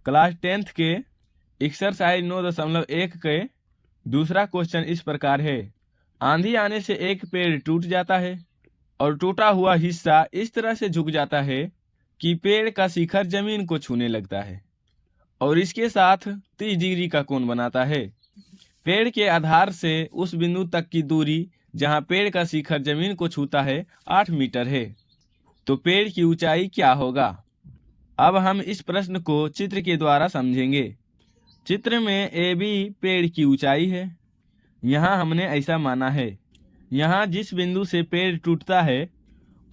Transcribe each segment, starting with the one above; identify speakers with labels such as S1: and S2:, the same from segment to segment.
S1: Class 10th के exercise 9.1 के दूसरा क्वेश्चन इस प्रकार है। आंधी आने से एक पेड़ टूट जाता है और टूटा हुआ हिस्सा इस तरह से झुक जाता है कि पेड़ का शिखर जमीन को छूने लगता है और इसके साथ 30 डिग्री का कोण बनाता है। पेड़ के आधार से उस बिंदु तक की दूरी जहां पेड़ का शिखर जमीन को छूता है 8 मीटर है। तो पेड़ की ऊंचाई क्या होगा? अब हम इस प्रश्न को चित्र के द्वारा समझेंगे। चित्र में AB पेड़ की ऊंचाई है। यहाँ हमने ऐसा माना है। यहाँ जिस बिंदु से पेड़ टूटता है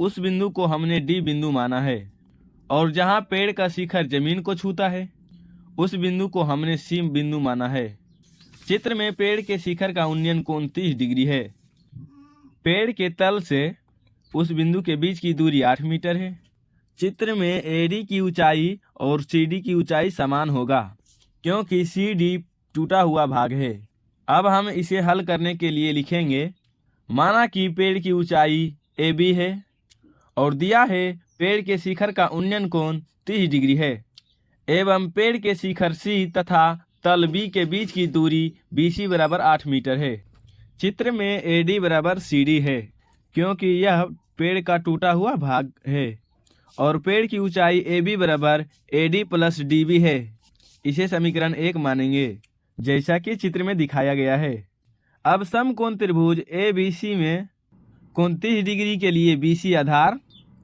S1: उस बिंदु को हमने D बिंदु माना है और जहाँ पेड़ का शिखर जमीन को छूता है उस बिंदु को हमने C बिंदु माना है। चित्र में पेड़ के शिखर का उन्नयन कोण 30 डिग्री है। पेड़ के तल से उस बिंदु के बीच की दूरी 8 मीटर है। चित्र में AD की ऊंचाई और CD की ऊंचाई समान होगा क्योंकि CD टूटा हुआ भाग है। अब हम इसे हल करने के लिए लिखेंगे, माना कि पेड़ की ऊंचाई AB है और दिया है पेड़ के शिखर का उन्नयन कोण 30 डिग्री है एवं पेड़ के शिखर C तथा तल B के बीच की दूरी BC बराबर 8 मीटर है। चित्र में AD बराबर CD है क्योंकि यह पेड़ का टूटा हुआ भाग है और पेड़ की ऊंचाई AB बराबर AD प्लस DB है। इसे समीकरण 1 मानेंगे जैसा कि चित्र में दिखाया गया है। अब समकोण त्रिभुज ABC में कोण 30 डिग्री के लिए BC आधार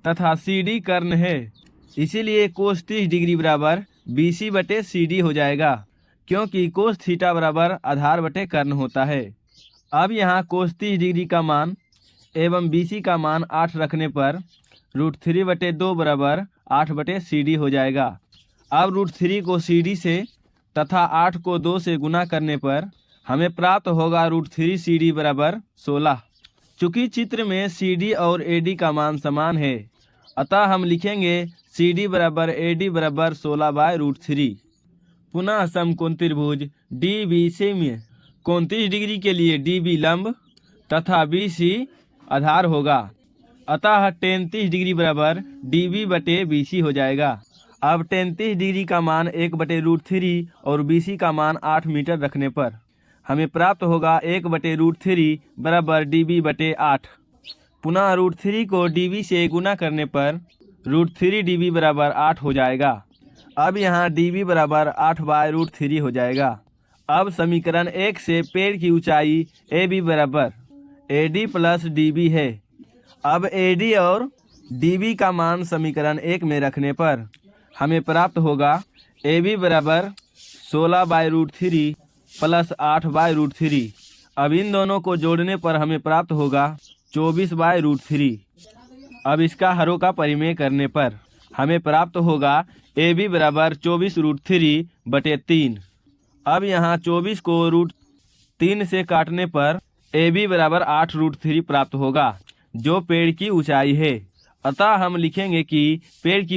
S1: तथा CD कर्ण है, इसीलिए कोस 30 डिग्री बराबर BC बटे CD हो जाएगा क्योंकि कोस थीटा बराबर आधार बटे कर्ण होता है। अब यहाँ कोस 30 डिग्री का मान एवं BC का मान 8 रखने पर √3 बटे 2 बराबर 8 बटे CD हो जाएगा। अब √3 को CD से तथा 8 को 2 से गुना करने पर हमें प्राप्त होगा √3 CD बराबर 16। चूँकि चित्र में CD और AD का मान समान है अतः हम लिखेंगे CD बराबर AD बराबर 16 बाय √3। पुनः समकोण त्रिभुज DBC में कोण 30 डिग्री के लिए DB लंब तथा BC आधार होगा अतः tan 30 डिग्री बराबर DB बटे BC हो जाएगा। अब tan 30 डिग्री का मान 1 बटे √3 और BC का मान 8 मीटर रखने पर हमें प्राप्त होगा 1 बटे √3 बराबर DB बटे 8। पुनः √3 को DB से गुना करने पर √3 DB बराबर 8 हो जाएगा। अब यहाँ DB बराबर 8 बाय √3 हो जाएगा। अब समीकरण 1 से पेड़ की ऊंचाई AB बराबर AD प्लस DB है। अब AD और DB का मान समीकरण 1 में रखने पर हमें प्राप्त होगा AB बराबर 16 बाय √3 प्लस 8 बाय √3। अब इन दोनों को जोड़ने पर हमें प्राप्त होगा 24 बाय √3। अब इसका हरों का परिमेय करने पर हमें प्राप्त होगा AB बराबर 24 √3 बटे 3। अब यहाँ 24 को √3 से काटने पर AB बराबर 8 √3 प्राप्त होगा जो पेड़ की ऊंचाई है। अतः हम लिखेंगे कि पेड़ की